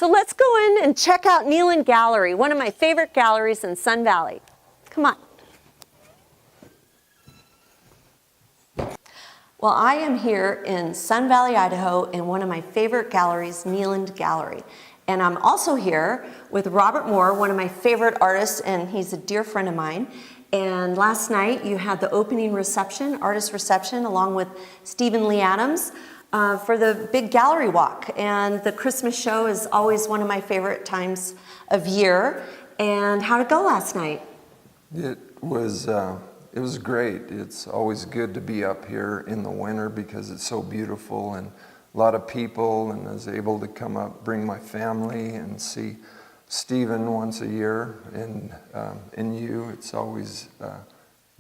So let's go in and check out Kneeland Gallery, one of my favorite galleries in Sun Valley. Come on. Well, I am here in Sun Valley, Idaho, in one of my favorite galleries, Kneeland Gallery. And I'm also here with Robert Moore, one of my favorite artists, and he's a dear friend of mine. And last night you had the opening reception, artist reception, along with Stephen Lee Adams for the big gallery walk. And the Christmas show is always one of my favorite times of year. And how'd it go last night? It was great. It's always good to be up here in the winter because it's so beautiful and a lot of people, and I was able to come up, bring my family and see Stephen once a year, and you. It's always a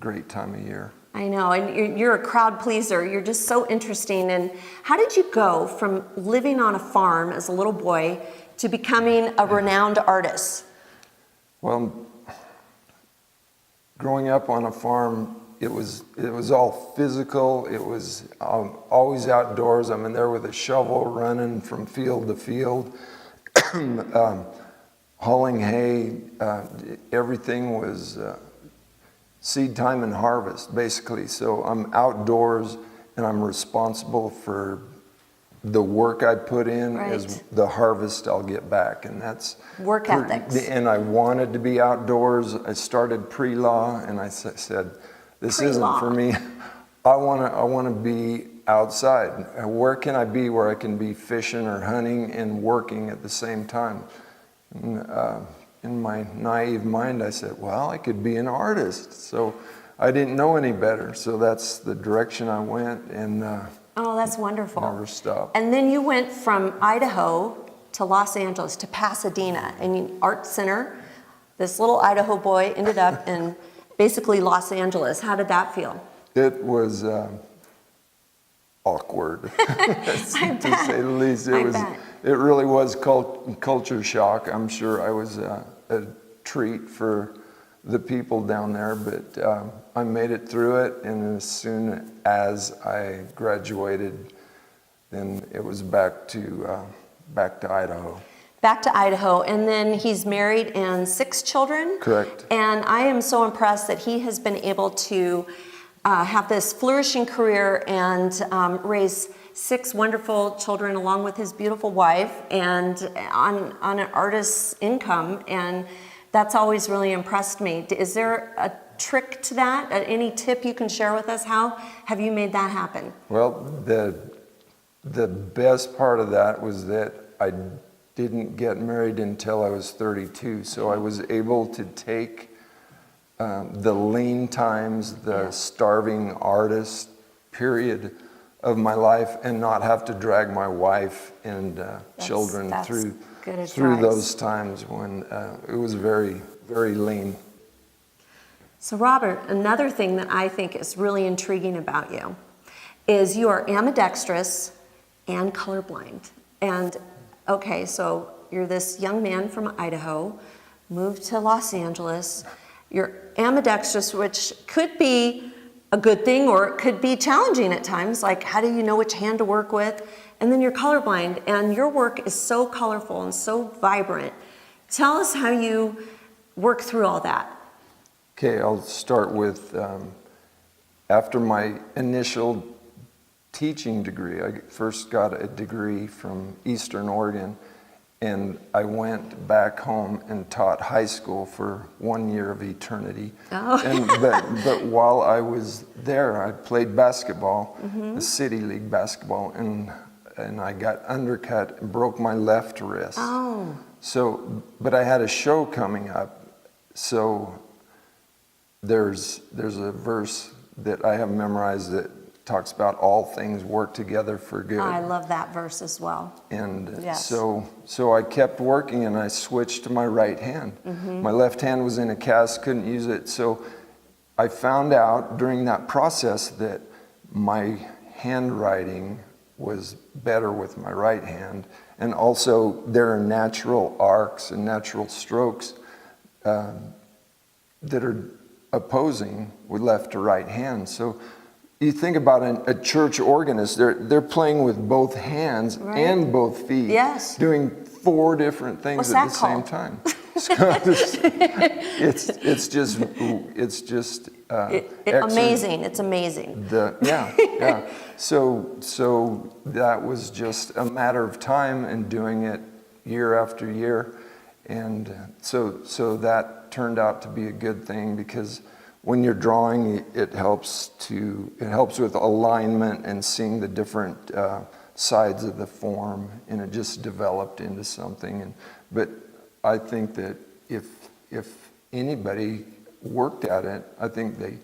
great time of year. I know, and you're a crowd pleaser. You're just so interesting. And how did you go from living on a farm as a little boy to becoming a renowned artist? Well, growing up on a farm, it was all physical. It was always outdoors. I'm in there with a shovel running from field to field, hauling hay. Everything was seed time and harvest, basically. So I'm outdoors and I'm responsible for the work I put in as the harvest I'll get back, and that's work ethics. And I wanted to be outdoors. I started pre-law, and I said, "This isn't for me. I want to be outside. Where can I be where I can be fishing or hunting and working at the same time?" And, in my naive mind, I said, "Well, I could be an artist." So I didn't know any better. So that's the direction I went, and oh, that's wonderful. Never stopped. And then you went from Idaho to Los Angeles to Pasadena, and art center. This little Idaho boy ended up in basically Los Angeles. How did that feel? It was awkward, to say the least. It really was culture shock. I'm sure I was a treat for the people down there, but I made it through it, and as soon as I graduated, then it was back to Idaho. Back to Idaho, and then he's married and 6 children? Correct. And I am so impressed that he has been able to have this flourishing career and raise 6 wonderful children along with his beautiful wife, and on an artist's income, and that's always really impressed me. Is there a trick to that? Any tip you can share with us? How have you made that happen? Well, the best part of that was that I didn't get married until I was 32, so I was able to take the lean times, the starving artist period of my life, and not have to drag my wife and children through those times when it was very, very lean. So Robert, another thing that I think is really intriguing about you is you are ambidextrous and colorblind. And okay, so you're this young man from Idaho, moved to Los Angeles. You're ambidextrous, which could be a good thing or it could be challenging at times, like how do you know which hand to work with? And then you're colorblind, and your work is so colorful and so vibrant. Tell us how you work through all that. Okay, I'll start with, after my initial teaching degree, I first got a degree from Eastern Oregon, and I went back home and taught high school for 1 year of eternity. Oh. But while I was there, I played basketball, the City League basketball, and I got undercut and broke my left wrist. Oh. So, but I had a show coming up, so there's a verse that I have memorized that talks about all things work together for good. I love that verse as well. And so I kept working, and I switched to my right hand. My left hand was in a cast, couldn't use it. So I found out during that process that my handwriting was better with my right hand. And also there are natural arcs and natural strokes that are opposing with left to right hand. So you think about a church organist, they're playing with both hands and both feet, doing 4 different things What's at that the same called? time. It's just Amazing. It's amazing. yeah. So that was just a matter of time and doing it year after year, and so that turned out to be a good thing, because when you're drawing, it helps with alignment and seeing the different sides of the form, and it just developed into something. But I think that if anybody worked at it, I think they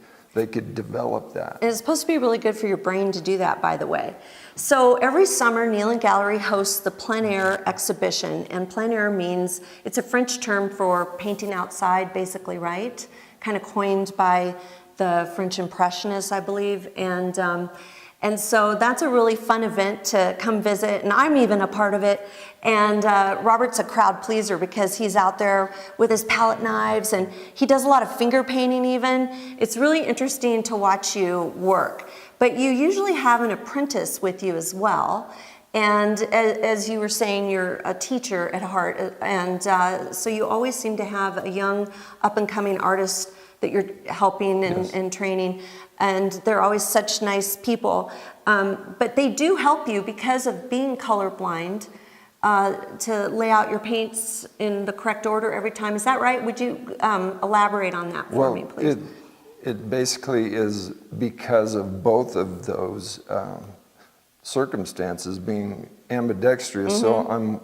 could develop that. It's supposed to be really good for your brain to do that, by the way. So every summer, Kneeland Gallery hosts the plein air exhibition, and plein air means, it's a French term for painting outside, basically, right? Kind of coined by the French impressionists, I believe, and so that's a really fun event to come visit, and I'm even a part of it. And Robert's a crowd pleaser because he's out there with his palette knives, and he does a lot of finger painting even. It's really interesting to watch you work. But you usually have an apprentice with you as well. And as you were saying, you're a teacher at heart, and so you always seem to have a young up-and-coming artist that you're helping and training, and they're always such nice people. But they do help you, because of being colorblind, to lay out your paints in the correct order every time. Is that right? Would you elaborate on that for me, please? It basically is because of both of those circumstances, being ambidextrous. So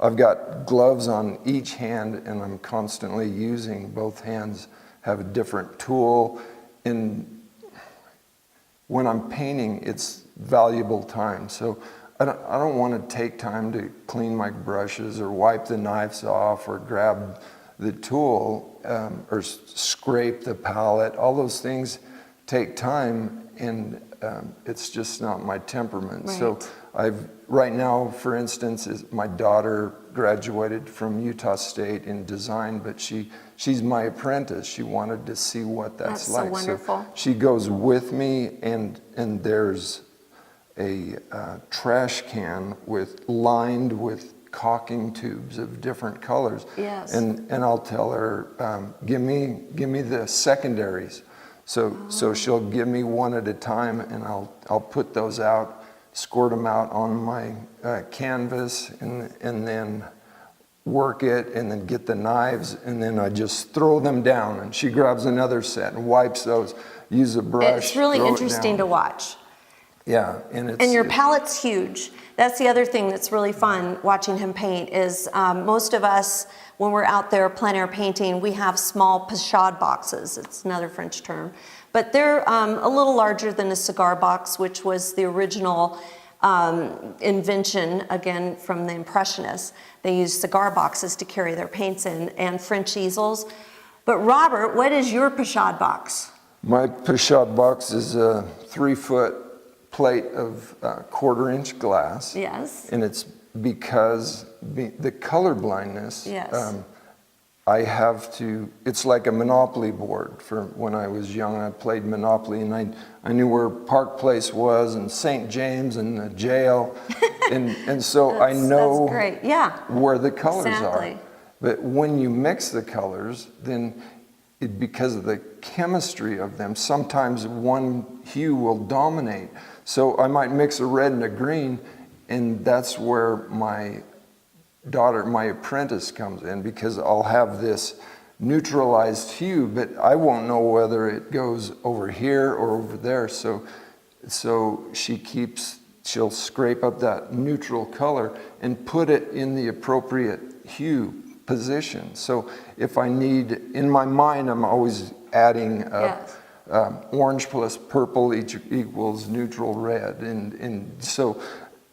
I've got gloves on each hand, and I'm constantly using both hands, have a different tool. And when I'm painting, it's valuable time. So I don't want to take time to clean my brushes or wipe the knives off or grab the tool or scrape the palette. All those things take time, and it's just not my temperament. Right. So right now, for instance, my daughter graduated from Utah State in design, but she's my apprentice. She wanted to see what that's like. That's so wonderful. So she goes with me, and there's a trash can lined with caulking tubes of different colors. Yes. And I'll tell her, give me the secondaries. So she'll give me one at a time, and I'll put those out, squirt them out on my canvas, and then work it, and then get the knives, and then I just throw them down, and she grabs another set and wipes those, use a brush. It's really throw it interesting to down. watch. Yeah, and your palette's huge. That's the other thing that's really fun watching him paint is most of us, when we're out there plein air painting, we have small pochade boxes. It's another French term. But they're a little larger than a cigar box, which was the original invention, again, from the Impressionists. They used cigar boxes to carry their paints in, and French easels. But Robert, what is your pochade box? My pochade box is a 3-foot plate of 1/4-inch glass. Yes. And it's because the color blindness, Yes. it's like a Monopoly board. For when I was young, I played Monopoly, and I knew where Park Place was, and St. James, and the jail, and so I know that's great. Yeah. where the colors Exactly. are. But when you mix the colors, then because of the chemistry of them, sometimes one hue will dominate. So I might mix a red and a green, and that's where my daughter, my apprentice, comes in, because I'll have this neutralized hue, but I won't know whether it goes over here or over there. So she'll scrape up that neutral color and put it in the appropriate hue position. So if I need, in my mind, I'm always adding Yes. Orange plus purple equals neutral red, and so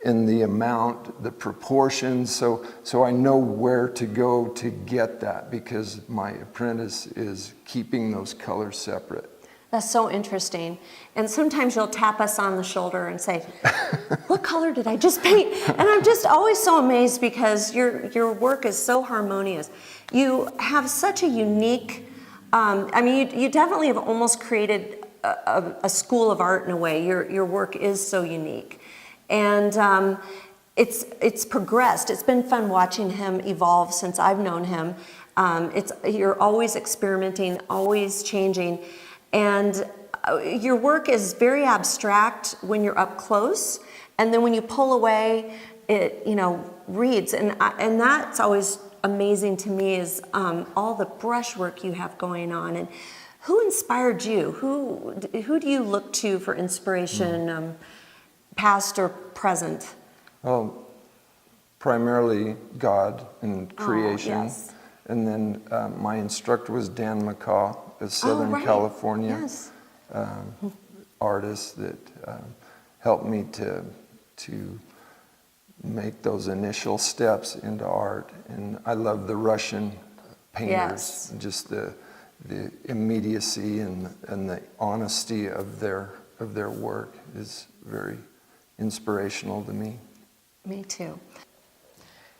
in the amount, the proportions, so I know where to go to get that, because my apprentice is keeping those colors separate. That's so interesting. And sometimes you'll tap us on the shoulder and say, what color did I just paint? And I'm just always so amazed, because your work is so harmonious. You have such a unique, you definitely have almost created a school of art in a way. Your work is so unique. And it's progressed. It's been fun watching him evolve since I've known him. You're always experimenting, always changing, and your work is very abstract when you're up close, and then when you pull away, it reads, and that's always amazing to me is all the brushwork you have going on. And who inspired you? Who do you look to for inspiration, past or present? Well, primarily God and creation. Oh, yes. And then my instructor was Dan McCaw, a Southern California Yes. artist that helped me to make those initial steps into art. And I love the Russian painters, Yes. just the immediacy and the honesty of their work is very inspirational to me. Me too.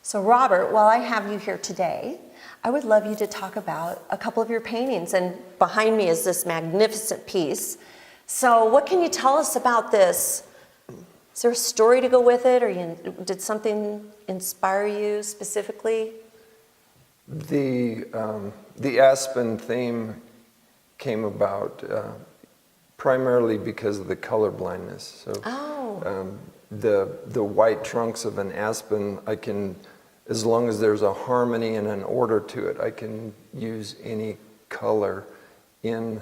So Robert, while I have you here today, I would love you to talk about a couple of your paintings. And behind me is this magnificent piece. So what can you tell us about this? Is there a story to go with it, or did something inspire you specifically? The Aspen theme came about primarily because of the color blindness. So the white trunks of an aspen, I can, as long as there's a harmony and an order to it, I can use any color in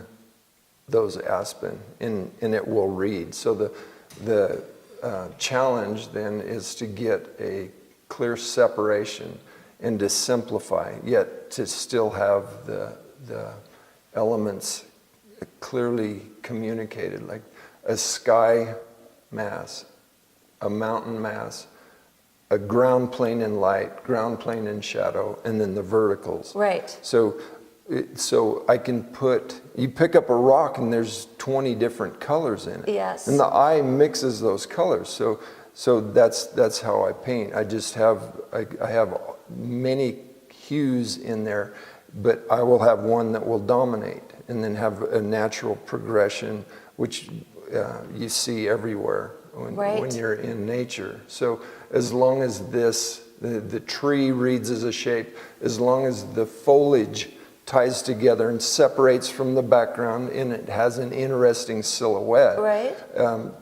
those aspen, and it will read. So the challenge then is to get a clear separation and to simplify, yet to still have the elements clearly communicated, like a sky mass, a mountain mass, a ground plane in light, ground plane in shadow, and then the verticals. Right. So I can you pick up a rock and there's 20 different colors in it. Yes. And the eye mixes those colors. So that's how I paint. I just have many hues in there, but I will have one that will dominate and then have a natural progression, which you see everywhere when you're in nature. So as long as the tree reads as a shape, as long as the foliage ties together and separates from the background and it has an interesting silhouette,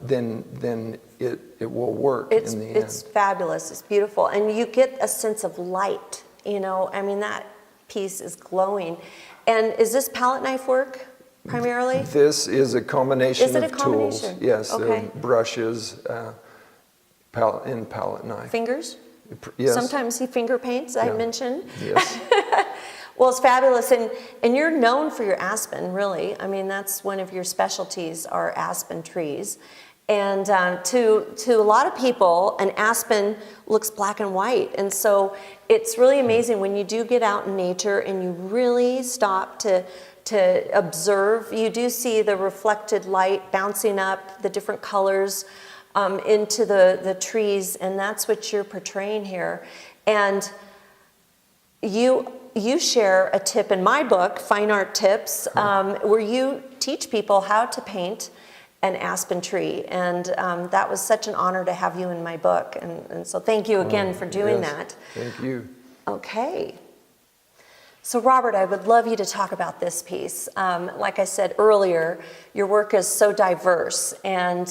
then it will work in the end. It's fabulous. It's beautiful. And you get a sense of light, I mean, that piece is glowing. And is this palette knife work primarily? This is a combination Is it a of combination? tools. Yes, Okay. Brushes, palette knife. Fingers? Yes. Sometimes he finger paints, I mentioned. Yes. Well, it's fabulous, and you're known for your aspen, really. I mean, that's one of your specialties, are aspen trees. And to a lot of people, an aspen looks black and white. And so it's really amazing when you do get out in nature and you really stop to observe. You do see the reflected light bouncing up, the different colors into the trees, and that's what you're portraying here. And you share a tip in my book, Fine Art Tips, where you teach people how to paint an aspen tree. And that was such an honor to have you in my book. And so thank you again for doing that. Thank you. Okay. So Robert, I would love you to talk about this piece. Like I said earlier, your work is so diverse. And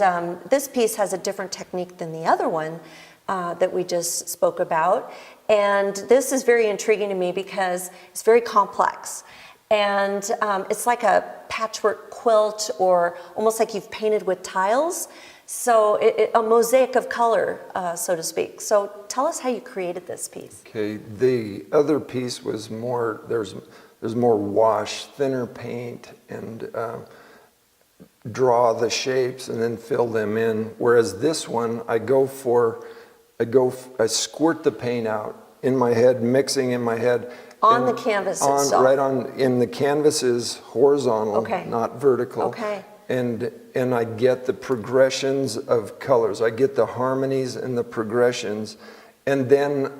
this piece has a different technique than the other one that we just spoke about. And this is very intriguing to me because it's very complex. And it's like a patchwork quilt, or almost like you've painted with tiles. So a mosaic of color, so to speak. So tell us how you created this piece. Okay, the other piece was more, there's more wash, thinner paint, and draw the shapes and then fill them in. Whereas this one, I squirt the paint out in my head, mixing in my head. On the canvas itself? Right on, and the canvas is horizontal, not vertical. Okay. And I get the progressions of colors. I get the harmonies and the progressions. And then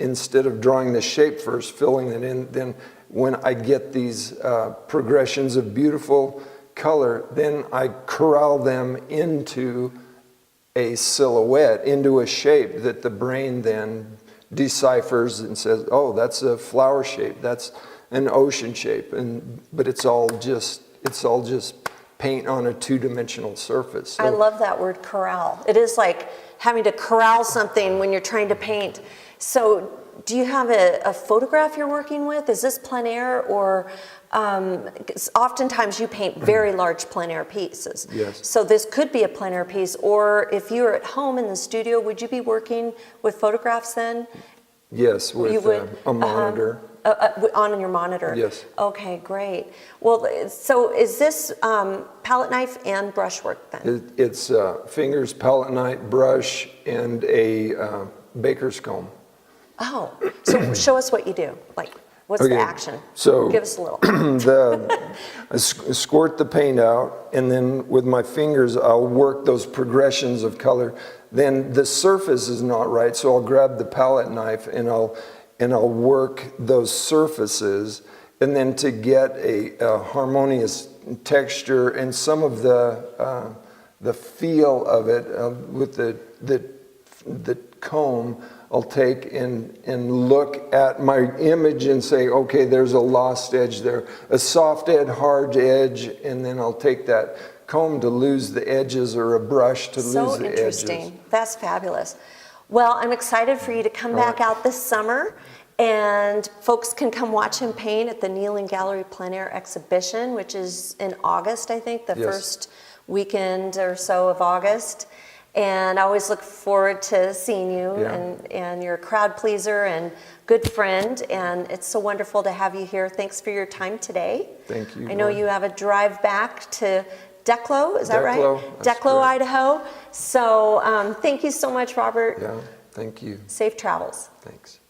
instead of drawing the shape first, filling it in, then when I get these progressions of beautiful color, then I corral them into a silhouette into a shape that the brain then deciphers and says, oh, that's a flower shape, that's an ocean shape, but it's all just paint on a two-dimensional surface. So, I love that word, corral. It is like having to corral something when you're trying to paint. So do you have a photograph you're working with? Is this plein air, or 'cause oftentimes you paint very large plein air pieces. Yes. So this could be a plein air piece, or if you're at home in the studio, would you be working with photographs then? yes, with You would, a monitor. On your monitor? Yes. Okay, great. Well, so is this palette knife and brushwork then? It's fingers, palette knife, brush, and a baker's comb. Oh, so show us what you do. Like, what's the Okay, action? so- Give us a little. I squirt the paint out, and then with my fingers, I'll work those progressions of color. Then the surface is not right, so I'll grab the palette knife and I'll work those surfaces, and then to get a harmonious texture and some of the feel of it with the comb, I'll take and look at my image and say, okay, there's a lost edge there, a soft edge, hard edge, and then I'll take that comb to lose the edges, or a brush to So lose the edges. interesting. That's fabulous. Well, I'm excited for you to come back out this summer, and folks can come watch him paint at the Kneeland Gallery Plein Air Exhibition, which is in August, I think, the Yes. first weekend or so of August. And I always look forward to seeing you, Yeah. and you're a crowd pleaser and good friend, and it's so wonderful to have you here. Thanks for your time today. Thank you, I know Lori. you have a drive back to Declo, is that right? Declo, that's Declo, correct. Idaho. So thank you so much, Robert. Yeah, thank you. Safe travels. Thanks.